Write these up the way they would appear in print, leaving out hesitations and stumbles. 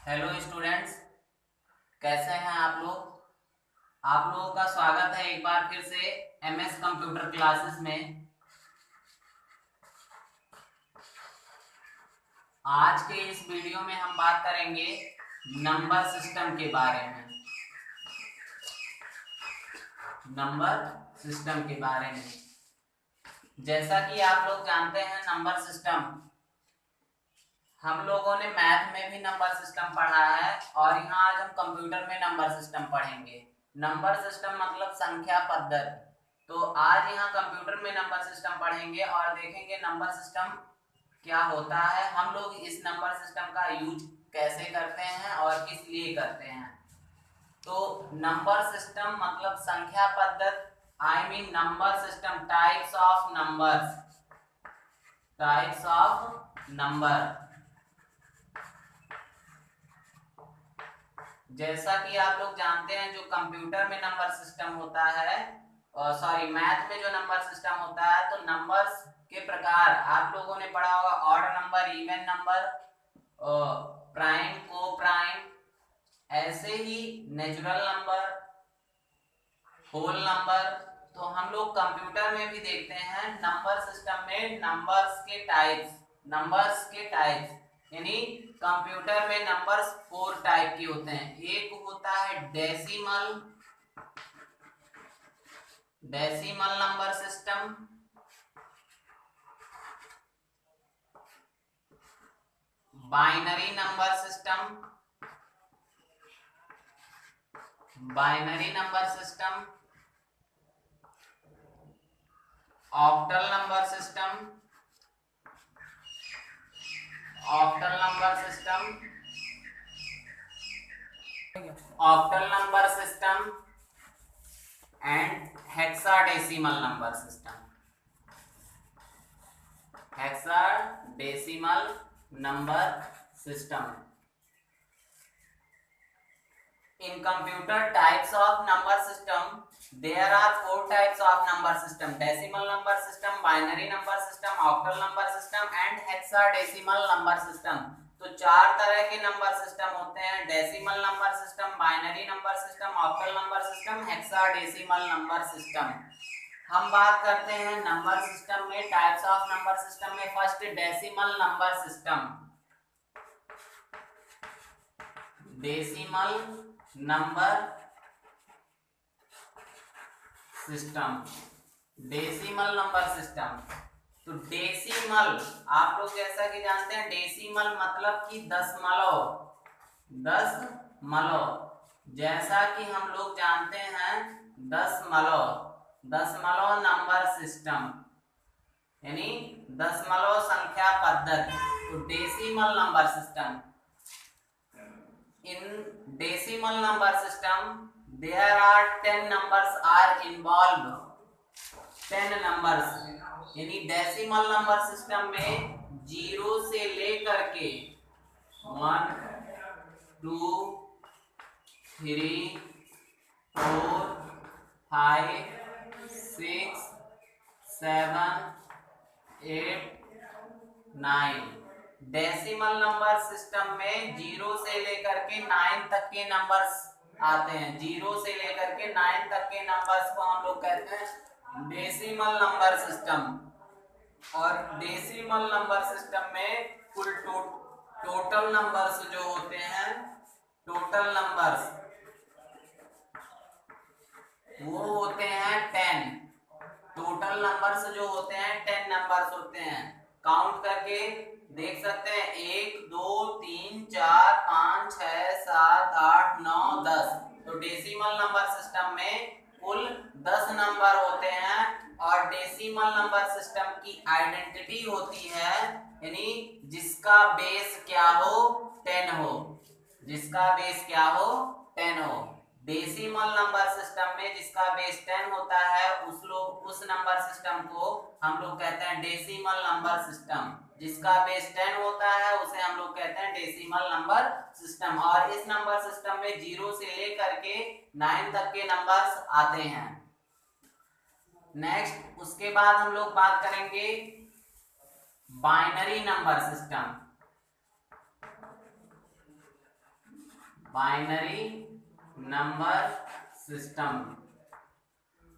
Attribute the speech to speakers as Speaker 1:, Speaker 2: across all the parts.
Speaker 1: Hello students, कैसे हैं आप लोग। आप लोगों का स्वागत है एक बार फिर से एमएस कंप्यूटर क्लासेस में। आज के इस वीडियो में हम बात करेंगे नंबर सिस्टम के बारे में। नंबर सिस्टम के बारे में जैसा कि आप लोग जानते हैं, नंबर सिस्टम हम लोगों ने मैथ में भी नंबर सिस्टम पढ़ा है और यहाँ आज हम कंप्यूटर में नंबर सिस्टम पढ़ेंगे। नंबर सिस्टम मतलब संख्या पद्धति। तो आज यहाँ कंप्यूटर में नंबर सिस्टम पढ़ेंगे और देखेंगे नंबर सिस्टम क्या होता है, हम लोग इस नंबर सिस्टम का यूज कैसे करते हैं और किस लिए करते हैं। तो नंबर सिस्टम मतलब संख्या पद्धति, I mean number system, types of numbers, types of number. जैसा कि आप लोग जानते हैं, जो कंप्यूटर में नंबर सिस्टम होता है, सॉरी मैथ में जो नंबर सिस्टम होता है, तो नंबर्स के प्रकार आप लोगों ने पढ़ा होगा, odd number, even number, prime, को प्राइम, ऐसे ही नेचुरल नंबर, होल नंबर। तो हम लोग कंप्यूटर में भी देखते हैं नंबर सिस्टम में नंबर्स के टाइप्स, नंबर्स के टाइप्स, यानी कंप्यूटर में नंबर्स 4 टाइप के होते हैं। एक होता है decimal, decimal number system, binary number system, binary number system, octal number system, octal number system, octal number system and hexadecimal number system, hexadecimal number system. In computer types of number system, there are 4 types of number system: decimal number system, binary number system, octal number system and hexadecimal number system। तो 4 तरह के number system होते हैं: decimal number system, binary number system, octal number system, hexadecimal number system. हम बात करते हैं number system में, टाइप्स ऑफ नंबर सिस्टम में। First, decimal number system, decimal number system, decimal number system. तो डेसिमल आप लोग जैसा कि जानते हैं, डेसिमल मतलब कि दशमलव, दशमलव। जैसा कि हम लोग जानते हैं दशमलव, दशमलव नंबर सिस्टम यानी दशमलव संख्या पद्धति। तो decimal number system, in decimal number system there are 10 numbers are involved, 10 numbers। यानी डेसिमल नंबर सिस्टम में 0 से लेकर के 1 2 3 4 5 6 7 8 9। डेसिमल नंबर सिस्टम में 0 से लेकर के 9 तक के नंबर्स आते हैं। 0 से लेकर के 9 तक के नंबर्स को हम लोग कहते हैं डेसिमल नंबर सिस्टम। और डेसिमल नंबर सिस्टम में कुल टोटल नंबर्स जो होते हैं, टोटल नंबर्स वो होते हैं 10। टोटल नंबर्स जो होते हैं 10 नंबर्स होते हैं। काउंट करके देख सकते हैं 1 2 3 4 5 6 7 8 9 10। तो डेसिमल नंबर सिस्टम में कुल 10 नंबर होते हैं। और डेसिमल नंबर सिस्टम की आइडेंटिटी होती है, यानी जिसका बेस क्या हो, 10 हो, जिसका बेस क्या हो, 10 हो। डेसिमल नंबर सिस्टम में जिसका बेस 10 होता है उस नंबर सिस्टम को हम लोग कहते हैं डेसिमल नंबर सिस्टम। जिसका बेस 10 होता है उसे हम लोग कहते हैं डेसिमल नंबर सिस्टम। और इस नंबर सिस्टम में 0 से लेकर के 9 तक के नंबर्स आते हैं। नेक्स्ट, उसके बाद हम लोग बात करेंगे binary number system. Binary number system.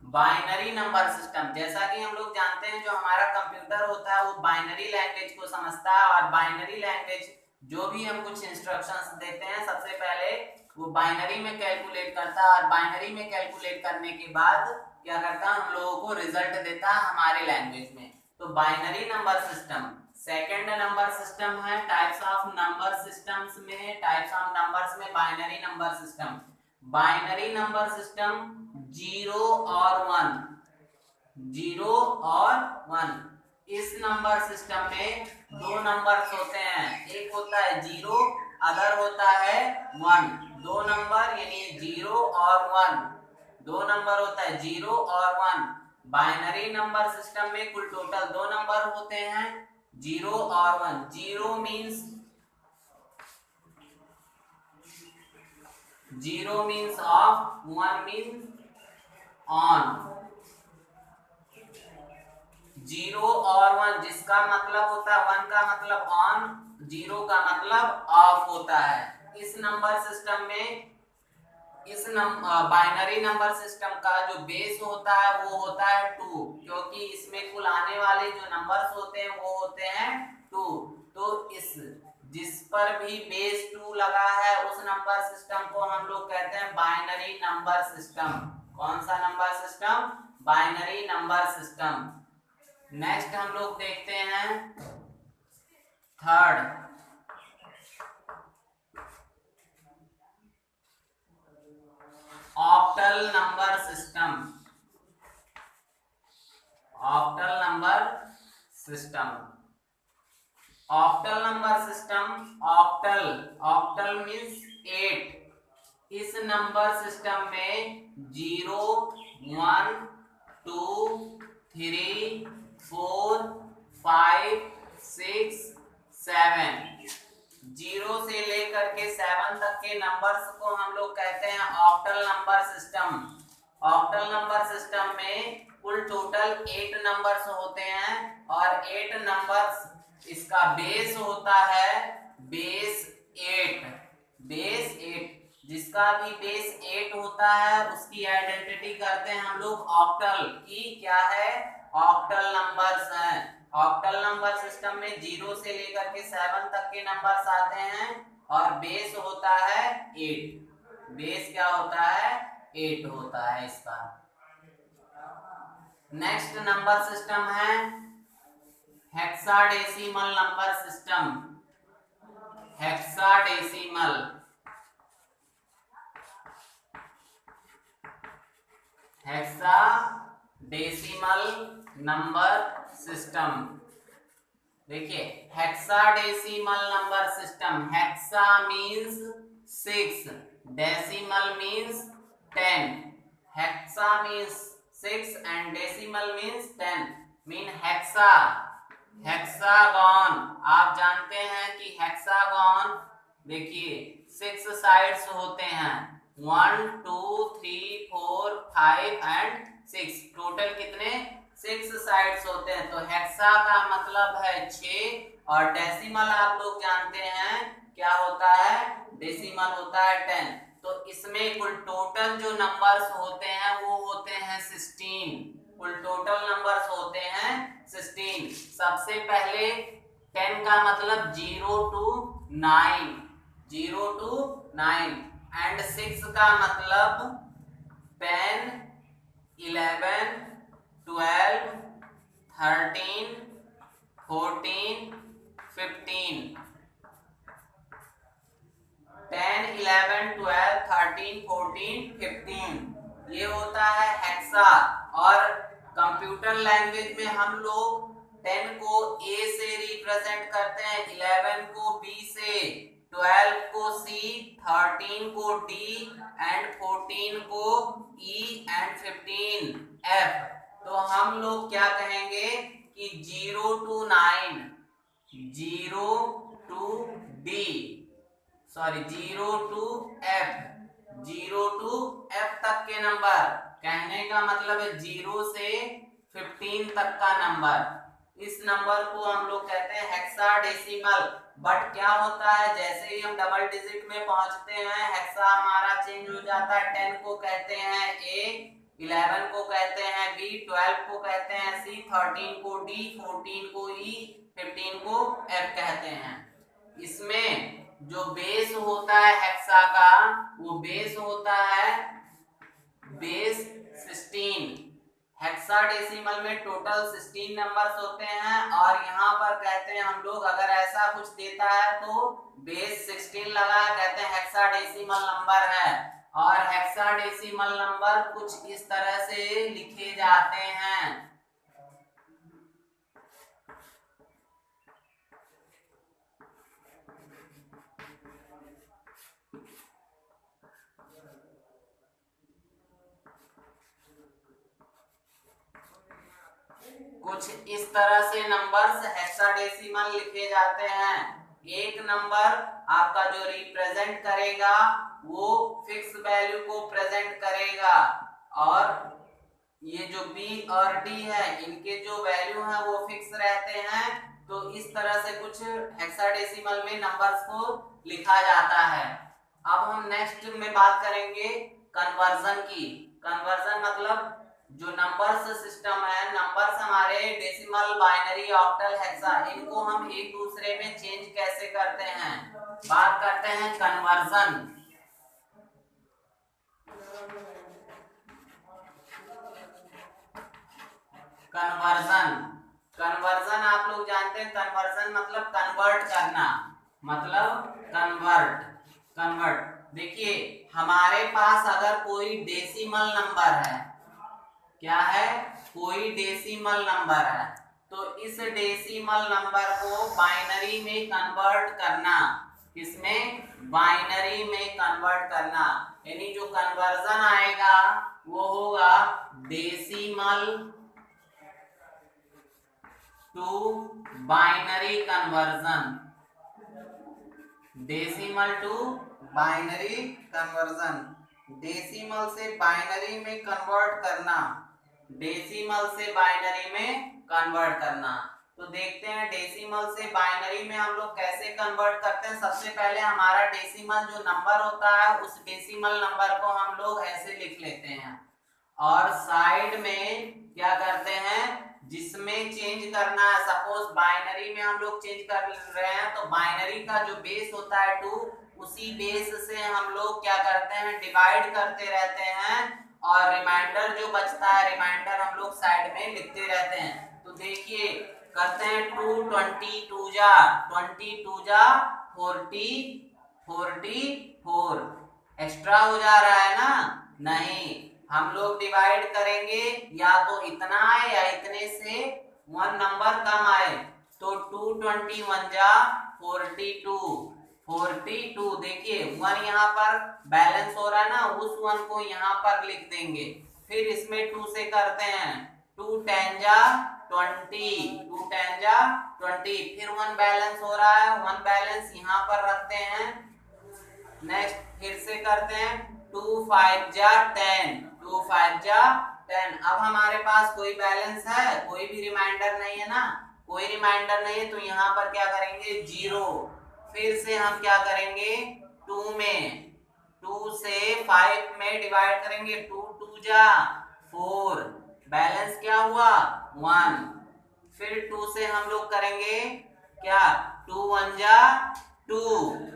Speaker 1: Binary number system, जैसा कि हम लोग जानते हैं जो हमारा कंप्यूटर होता है वो बाइनरी लैंग्वेज को समझता है, और बाइनरी लैंग्वेज जो भी हम कुछ इंस्ट्रक्शंस देते हैं सबसे पहले वो बाइनरी में कैलकुलेट करता है, और बाइनरी में कैलकुलेट करने के बाद क्या करता है, हम लोगों को रिजल्ट देता है हमारे लैंग्वेज में। तो binary number system. Second number system है टाइप्स ऑफ नंबर सिस्टम्स में, टाइप्स ऑफ नंबर्स में binary number system. Binary number system 0 और 1, 0 और 1। इस नंबर सिस्टम में दो नंबर्स होते हैं, एक होता है 0, अदर होता है 1। दो नंबर यानी 0 और 1, दो नंबर होता है 0 और 1। बाइनरी नंबर सिस्टम में कुल टोटल दो नंबर होते हैं 0 और 1। 0 means 0 means of, 1 means on. 0 और 1 जिसका मतलब होता है 1 का मतलब ऑन, 0 का मतलब ऑफ होता है। इस नंबर सिस्टम में इस बाइनरी नंबर सिस्टम का जो बेस होता है वो होता है 2, क्योंकि इसमें कुल आने वाले जो नंबर्स होते हैं वो होते हैं 2। तो इस जिस पर भी बेस 2 लगा है उस नंबर सिस्टम को हम लोग कहते हैं बाइनरी नंबर सिस्टम। कौन सा number system? Binary number system. Next हम लोग देखते हैं third, octal number system. Octal number system. Octal number system, octal, octal means 8। इस नंबर सिस्टम में 0, 1, 2, 3, 4, 5, 6, 7। 0 से लेकर के 7 तक के नंबर्स को हम लोग कहते हैं octal number system. Octal number system में कुल टोटल 8 नंबर्स होते हैं, और 8 नंबर्स इसका बेस होता है बेस 8। बेस 8 जिसका भी बेस 8 होता है उसकी आइडेंटिटी करते हैं हम लोग ऑक्टल की। क्या है? ऑक्टल नंबर्स हैं। ऑक्टल नंबर सिस्टम में 0 से लेकर के 7 तक के नंबर्स आते हैं, और बेस होता है 8। बेस क्या होता है? 8 होता है इसका। नेक्स्ट नंबर सिस्टम है hexadecimal number system. Hexadecimal, hexadecimal number system. देखिए hexadecimal number system, hexa means 6, decimal means 10। Hexa means 6 and decimal means 10, mean hexa. Hexagon, आप जानते हैं कि हेक्सागन देखिए 6 साइड्स होते हैं, 1, 2, 3, 4, 5 and 6। टोटल कितने? 6 साइड्स होते हैं। तो हेक्सा का मतलब है 6, और डेसिमल आप लोग जानते हैं क्या होता है? डेसिमल होता है 10। तो इसमें कुल टोटल जो नंबर्स होते हैं वो होते हैं 16। कुल टोटल नंबर्स होते हैं 16। सबसे पहले 10 का मतलब 0 to 9, 0 to 9, एंड 6 का मतलब 10, 11, 12, 13, 14, 15। 10, 11, 12, 13, 14, 15 ये होता है हेक्सा। और कंप्यूटर लैंग्वेज में हम लोग 10 को A से रिप्रेजेंट करते हैं, 11 को B से, 12 को C, 13 को D एंड 14 को E एंड 15 F। तो हम लोग क्या कहेंगे कि 0 to 9, 0 to D, sorry 0 to F, 0 to F तक के नंबर, कहने का मतलब है 0 से 15 तक का नंबर। इस नंबर को हम लोग कहते हैं हेक्साडेसिमल। बट क्या होता है, जैसे ही हम डबल डिजिट में पहुंचते हैं हेक्सा हमारा चेंज हो जाता है। 10 को कहते हैं ए, 11 को कहते हैं बी, 12 को कहते हैं सी, 13 को डी, 14 को ई, 15 को एफ कहते हैं। इसमें जो बेस होता है हेक्सा का, वो बेस होता है बेस 16। हेक्साडेसिमल में टोटल 16 नंबर्स होते हैं और यहाँ पर कहते हैं हम लोग, अगर ऐसा कुछ देता है तो बेस 16 लगा, कहते हैं हेक्साडेसिमल नंबर है। और हेक्साडेसिमल नंबर कुछ इस तरह से लिखे जाते हैं। कुछ इस तरह से नंबर्स हेक्साडेसिमल लिखे जाते हैं। एक नंबर आपका जो रिप्रेजेंट करेगा वो फिक्स वैल्यू को प्रेजेंट करेगा, और ये जो बी और डी है इनके जो वैल्यू है वो फिक्स रहते हैं। तो इस तरह से कुछ हेक्साडेसिमल में नंबर्स को लिखा जाता है। अब हम नेक्स्ट में बात करेंगे कन्वर्जन की। कन्वर्जन मतलब जो नंबर्स सिस्टम है, नंबर्स हमारे डेसिमल, बाइनरी, ऑक्टल, हेक्सा, इनको हम एक दूसरे में चेंज कैसे करते हैं, बात करते हैं कन्वर्जन। कन्वर्जन कन्वर्जन आप लोग जानते हैं, कन्वर्जन मतलब कन्वर्ट करना, मतलब कन्वर्ट। देखिए हमारे पास अगर कोई डेसिमल नंबर है, क्या है, कोई डेसिमल नंबर है, तो इस डेसिमल नंबर को बाइनरी में कन्वर्ट करना, किसमें, बाइनरी में कन्वर्ट करना, यानी जो कन्वर्जन आएगा वो होगा decimal to binary conversion. Decimal to binary conversion, decimal से बाइनरी में कन्वर्ट करना, डेसिमल से बाइनरी में कन्वर्ट करना। तो देखते हैं डेसिमल से बाइनरी में हम लोग कैसे कन्वर्ट करते हैं। सबसे पहले हमारा डेसिमल जो नंबर होता है उस डेसिमल नंबर को हम लोग ऐसे लिख लेते हैं, और साइड में क्या करते हैं, जिसमें चेंज करना है, सपोज बाइनरी में हम लोग चेंज कर रहे हैं तो बाइनरी का जो बेस होता है 2, उसी बेस से हम लोग क्या करते हैं, डिवाइड करते रहते हैं, और रिमाइंडर जो बचता है, रिमाइंडर हम लोग साइड में लिखते रहते हैं। तो देखिए करते हैं 2 20 2 जा 20 2 जा 44 एक्स्ट्रा हो जा रहा है ना, नहीं, हम लोग डिवाइड करेंगे या तो इतना आए या इतने से 1 नंबर कम आए, तो 221 जा 42 देखिए 1 यहाँ पर बैलेंस हो रहा है ना, उस 1 को यहाँ पर लिख देंगे। फिर इसमें 2 से करते हैं, 2 10 जा 20, 2 10 जा 20, फिर 1 बैलेंस हो रहा है, 1 बैलेंस यहाँ पर रखते हैं। नेक्स्ट फिर से करते हैं 2 5 जा 10, 2 5 जा 10। अब हमारे पास कोई बैलेंस है, कोई भी रिमाइंडर नहीं है ना, कोई रिमाइंडर नहीं है, तो यहाँ पर क्या करेंगे 0। फिर से हम क्या करेंगे 2 में, 2 से 5 में डिवाइड करेंगे, 2 2 जा 4, बैलेंस क्या हुआ 1। फिर 2 से हम लोग करेंगे क्या, 2 1 जा 2,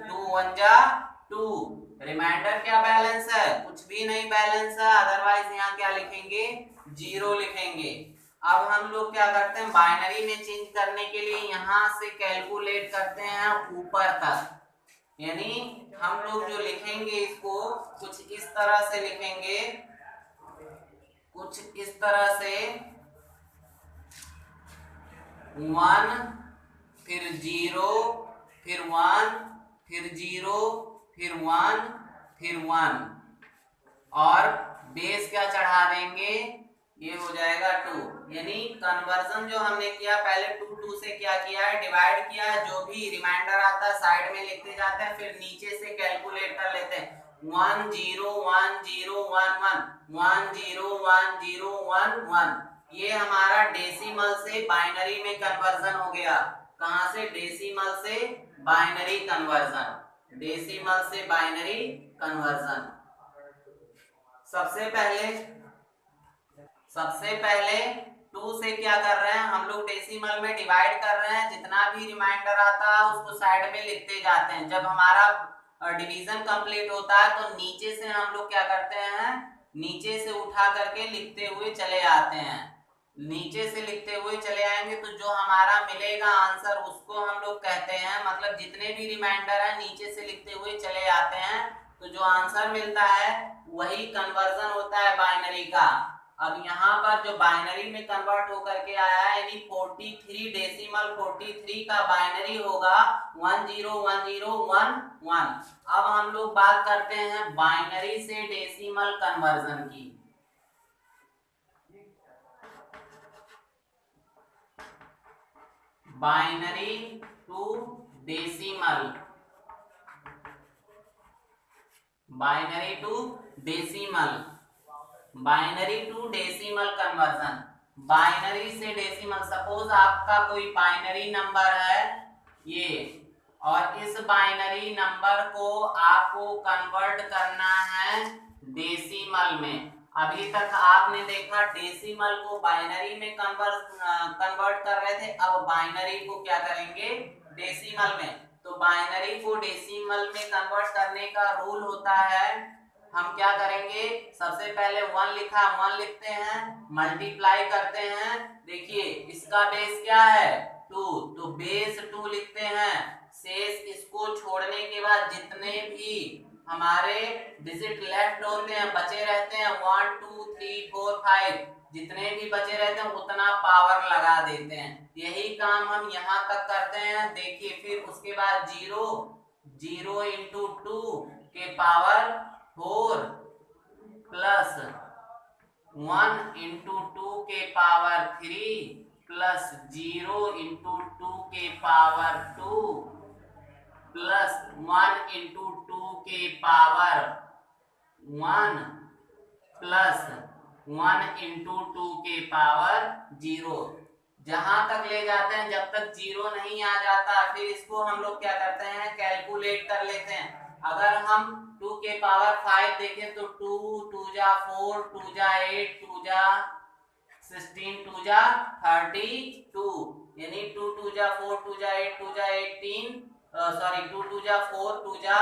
Speaker 1: 2 1 जा 2, रिमाइंडर क्या बैलेंस है, कुछ भी नहीं बैलेंस है, अदरवाइज यहाँ क्या लिखेंगे 0 लिखेंगे। अब हम लोग क्या करते हैं, बाइनरी में चेंज करने के लिए यहाँ से कैलकुलेट करते हैं ऊपर तक, यानी हम लोग जो लिखेंगे इसको कुछ इस तरह से लिखेंगे, कुछ इस तरह से 1 फिर 0 फिर 1 फिर 0 फिर 1 फिर 1, और बेस क्या चढ़ा देंगे, ये हो जाएगा 2। यानी कन्वर्जन जो हमने किया पहले 2 2 से क्या किया है, डिवाइड किया है, जो भी रिमाइंडर आता है साइड में लिखते जाते हैं, फिर नीचे से कैलकुलेट कर लेते हैं 1 0 1 0 1 1 1 0 1 0 1 1, ये हमारा डेसिमल से बाइनरी में कन्वर्जन हो गया। कहां से? डेसिमल से बाइनरी कन्वर्जन। डेसिमल से बाइनरी कन्वर्जन। सबसे पहले 2 से क्या कर रहे हैं हम लोग? डेसिमल में डिवाइड कर रहे हैं। जितना भी रिमाइंडर आता है उसको साइड में लिखते जाते हैं। जब हमारा डिवीजन कंप्लीट होता है तो नीचे से हम लोग क्या करते हैं? नीचे से उठा करके लिखते हुए चले आते हैं। नीचे से लिखते हुए चले आएंगे तो जो हमारा मिलेगा आंसर उसको हम लोग कहते हैं, मतलब जितने भी रिमाइंडर है नीचे से लिखते हुए चले आते हैं तो जो आंसर मिलता है वही कन्वर्जन होता है बाइनरी का। अब यहाँ पर जो बाइनरी में कन्वर्ट होकर के आया है यानी 43 डेसिमल 43 का बाइनरी होगा 101011। अब हम लोग बात करते हैं बाइनरी से डेसिमल कन्वर्जन की। Binary to decimal, binary to decimal, binary to decimal conversion. Binary से डेसिमल, सपोज आपका कोई बाइनरी नंबर है ये, और इस बाइनरी नंबर को आपको कन्वर्ट करना है डेसिमल में। अभी तक आपने देखा डेसिमल को बाइनरी में कन्वर्ट कर रहे थे, अब बाइनरी को क्या करेंगे? डेसिमल में। तो बाइनरी को डेसिमल में कन्वर्ट करने का रूल होता है, हम क्या करेंगे? सबसे पहले 1 लिखा, 1 लिखते हैं, मल्टीप्लाई करते हैं। देखिए इसका बेस क्या है? 2, तो बेस 2 लिखते हैं। शेष इसको छोड़ने के बाद जितने भी हमारे डिजिट लेफ्ट होते हैं, बचे रहते हैं 1 2 3 4 5, जितने भी बचे रहते हैं उतना पावर लगा देते हैं। यही काम हम यहाँ तक करते हैं। देखिए फिर उसके बाद 0 0 इंटू 2 के पावर 4 प्लस 1 इंटू 2 के पावर 3 प्लस 0 इंटू 2 के पावर 2 प्लस 1 इंटू 2 के पावर 1 प्लस 1 इंटू 2 के पावर 0। जहां तक ले जाते हैं जब तक 0 नहीं आ जाता फिर इसको हम लोग क्या करते हैं? कैलकुलेट कर लेते हैं। अगर हम 2 के पावर 5 देखें तो 2 2 जा 4 2 जा 8 2 जा 16 2 जा 32, यानी 2 2 जा 4 2 जा 8 2 जा 18, सॉरी 2 2 जा 4 2 जा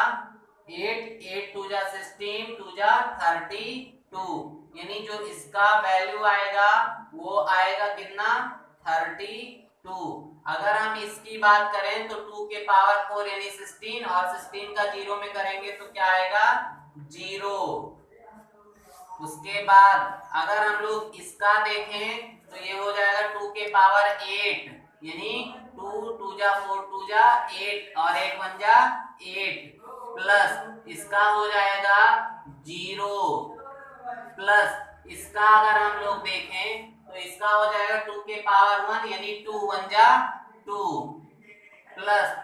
Speaker 1: 8 8 2 जा 16 2 जा 32, यानी जो इसका वैल्यू आएगा वो आएगा कितना? 32। अगर हम इसकी बात करें तो 2 के पावर 4 यानी 16, और 16 का 0 में करेंगे तो क्या आएगा? 0। उसके बाद अगर हम लोग इसका देखें तो ये हो जाएगा 2 के पावर 8, यानी 2 2 जा 4 2 जा 8 और 8 1 जा 8, प्लस इसका हो जाएगा 0, प्लस इसका अगर हम लोग देखें तो इसका हो जाएगा 2 के पावर 1 यानी 2 1 जा 2, प्लस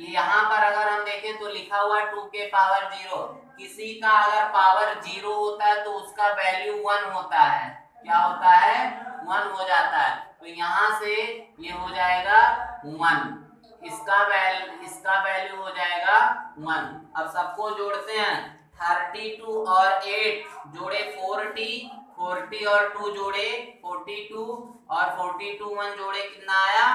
Speaker 1: यहाँ पर अगर हम देखें तो लिखा हुआ 2 के पावर 0। किसी का अगर पावर 0 होता है तो उसका वैल्यू 1 होता है। क्या होता है? 1 हो जाता है। तो यहाँ से ये हो जाएगा 1, इसका वैल्यू हो जाएगा 1। अब सबको जोड़ते हैं। 32 और 8 जोड़े 40, 40 और 2 जोड़े 42, और 42 1 जोड़े कितना आया?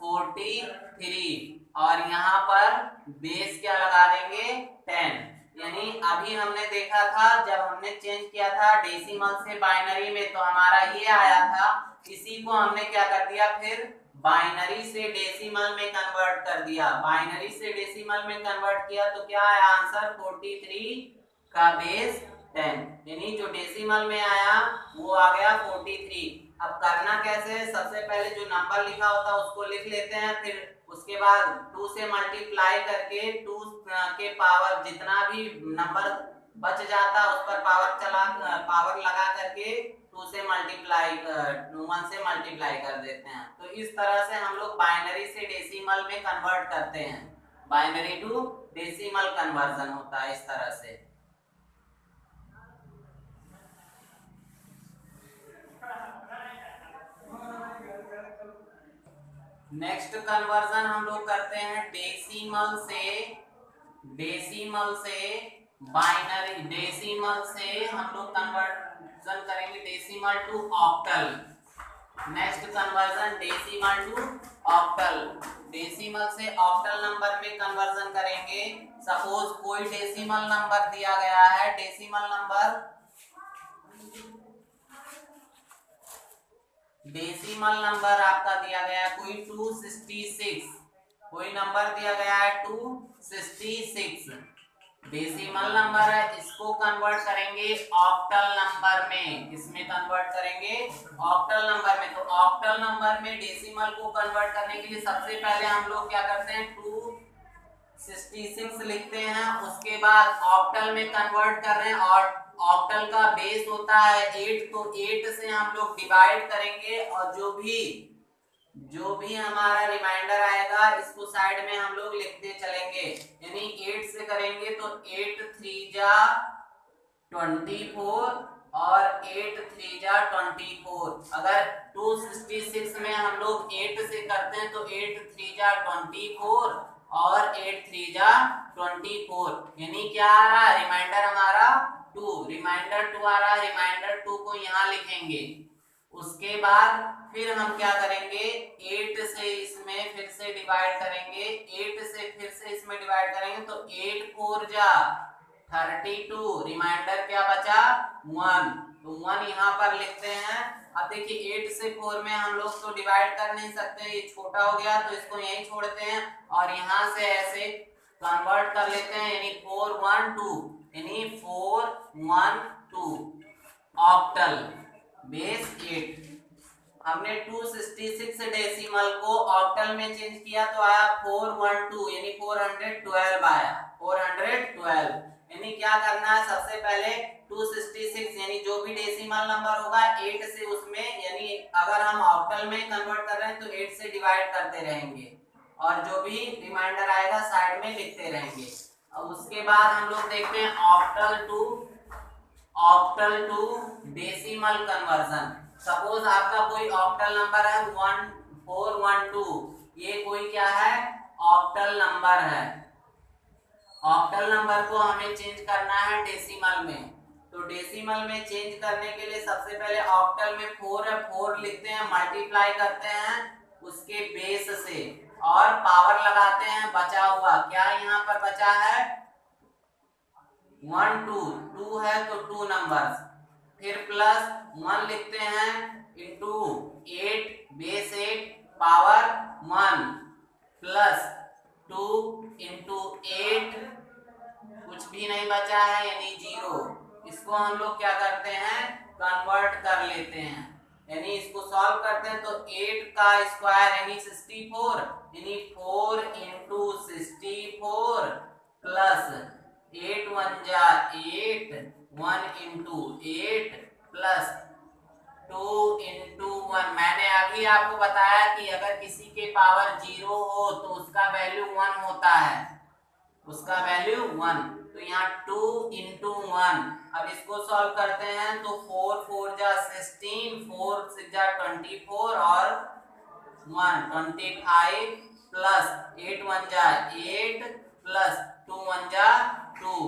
Speaker 1: 43। और यहाँ पर बेस क्या लगा देंगे? 10। यानी अभी हमने देखा था जब हमने चेंज किया था डेसिमल से बाइनरी में तो हमारा ये आया था, इसी को हमने क्या कर दिया फिर बाइनरी से डेसिमल में कन्वर्ट कर दिया। बाइनरी से डेसिमल में कन्वर्ट किया तो क्या आया आंसर? 43 का बेस 10, यानी जो डेसिमल में आया वो आ गया 43। अब करना कैसे है? सबसे पहले जो नंबर लिखा होता है उसको लिख लेते हैं, फिर उसके बाद 2 से मल्टीप्लाई करके 2 के पावर जितना भी नंबर बच जाता है उस पर पावर लगा करके 2 से मल्टीप्लाई 1 से मल्टीप्लाई कर देते हैं। तो इस तरह से हम लोग बाइनरी से डेसिमल में कन्वर्ट करते हैं। बाइनरी टू डेसिमल कन्वर्जन होता है इस तरह से। नेक्स्ट कन्वर्जन हम लोग करते हैं डेसिमल से बाइनरी, डेसिमल से हम लोग कन्वर्जन करेंगे decimal to octal. Next conversion decimal to octal, decimal से ऑक्टल नंबर में कन्वर्जन करेंगे। सपोज कोई डेसिमल नंबर दिया गया है, डेसिमल नंबर आपका दिया गया है कोई 266, कोई नंबर दिया गया है 266 डेसिमल नंबर है, इसको कन्वर्ट करेंगे ऑक्टल नंबर में। किसमें कन्वर्ट करेंगे? ऑक्टल नंबर में। तो ऑक्टल नंबर में डेसिमल को कन्वर्ट करने के लिए सबसे पहले हम लोग क्या करते हैं 266 लिखते हैं, उसके बाद ऑक्टल में कन्वर्ट कर रहे हैं और ऑक्टल का बेस होता है 8, तो 8 से हम लोग डिवाइड करेंगे और जो भी हमारा रिमाइंडर आएगा इसको साइड में हम लोग लिखते चलेंगे। यानी 8 से करेंगे तो 8 3 जा 24 और 8 3 जा 24। अगर 266 में हम लोग 8 से करते हैं तो 8 3 जा 24 और 8 3 जा 24, यानी क्या आ रहा है रिमाइंडर हमारा 2, रिमाइंडर 2 आ रहा है। रिमाइंडर 2 को यहाँ लिखेंगे। उसके बाद फिर हम क्या करेंगे 8 से इसमें फिर से डिवाइड करेंगे, 8 से फिर से इसमें डिवाइड करेंगे तो 8 4 जा 32, रिमाइंडर क्या बचा 1, तो 1 यहाँ पर लिखते हैं। अब देखिए 8 से 4 में हम लोग तो डिवाइड कर नहीं सकते, ये छोटा हो गया तो इसको यहीं छोड़ते हैं और यहाँ से ऐसे कन्वर्ट कर लेते हैं, यानी 4 1 2, यानी 4 1 2 ऑक्टल बेस 8। हमने 266 डेसिमल को ऑक्टल में चेंज किया तो आया 412, यानी 412 आया 412। यानी क्या करना है सबसे पहले 266 यानी जो भी डेसिमल नंबर होगा 8 से उसमें, यानी अगर हम ऑक्टल में कन्वर्ट कर रहे हैं तो 8 से डिवाइड करते रहेंगे और जो भी रिमाइंडर आएगा साइड में लिखते रहेंगे। अब उसके बाद हम लोग देखते हैं octal to decimal conversion. Suppose आपका कोई ऑक्टल नंबर है 1412, ये कोई क्या है ऑक्टल नंबर है। ऑक्टल नंबर को हमें चेंज करना है डेसिमल में, तो डेसिमल में चेंज करने के लिए सबसे पहले ऑक्टल में 4 है, 4 लिखते हैं, मल्टीप्लाई करते हैं उसके बेस से और पावर लगाते हैं बचा हुआ। क्या यहाँ पर बचा है 1 2, 2 है तो 2 नंबर्स, फिर प्लस 1 लिखते हैं into 8 base 8 power 1 plus 2 into 8, कुछ भी नहीं बचा है यानी 0। इसको हम लोग क्या करते हैं कन्वर्ट कर लेते हैं, यानी इसको सॉल्व करते हैं तो 8 का स्क्वायर यानी 64, यानी 4 इंटू 64 प्लस 8 1 जा 8, 1 इंटू 8 प्लस 2 इंटू 1। मैंने अभी आपको बताया कि अगर किसी के पावर 0 हो तो उसका वैल्यू 1 होता है, उसका वैल्यू 1, तो यहाँ 2 इंटू 1। अब इसको सॉल्व करते हैं तो 4 4 जा 16, 4 6 जा 24 और 1 25 प्लस 8 1 जा 8 प्लस 2 1 जा 2।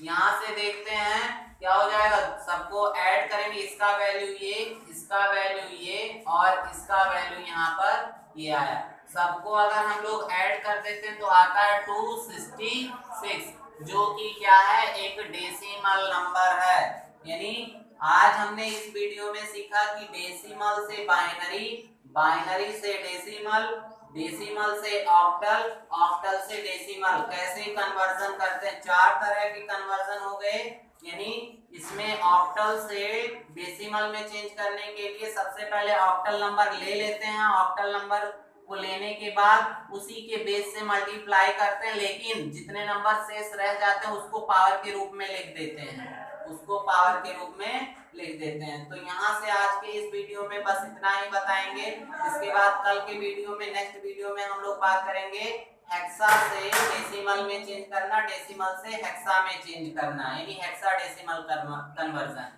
Speaker 1: यहाँ से देखते हैं क्या हो जाएगा, सबको ऐड करेंगे, इसका वैल्यू ये, इसका वैल्यू ये और इसका वैल्यू यहाँ पर ये आया। सबको अगर हम लोग ऐड कर देते हैं तो आता है 266, जो कि क्या है एक डेसिमल नंबर है। यानी आज हमने इस वीडियो में सीखा कि डेसिमल से बाइनरी, बाइनरी से डेसिमल, डेसिमल से ऑक्टल, ऑक्टल से डेसिमल कैसे कन्वर्जन करते हैं। 4 तरह के कन्वर्जन हो गए, यानी इसमें ऑक्टल से डेसिमल में चेंज करने के लिए सबसे पहले ऑक्टल नंबर ले लेते हैं, ऑक्टल नंबर को लेने के बाद उसी के बेस से मल्टीप्लाई करते हैं, लेकिन जितने नंबर शेष रह जाते हैं उसको पावर के रूप में लिख देते हैं, उसको पावर के रूप में लिख देते हैं। तो यहाँ से आज के इस वीडियो में बस इतना ही बताएंगे। इसके बाद कल के वीडियो में, नेक्स्ट वीडियो में हम लोग बात करेंगे हेक्सा से डेसिमल में चेंज करना, डेसिमल से हेक्सा में चेंज करना, यानी हेक्सा डेसिमल कन्वर्जन।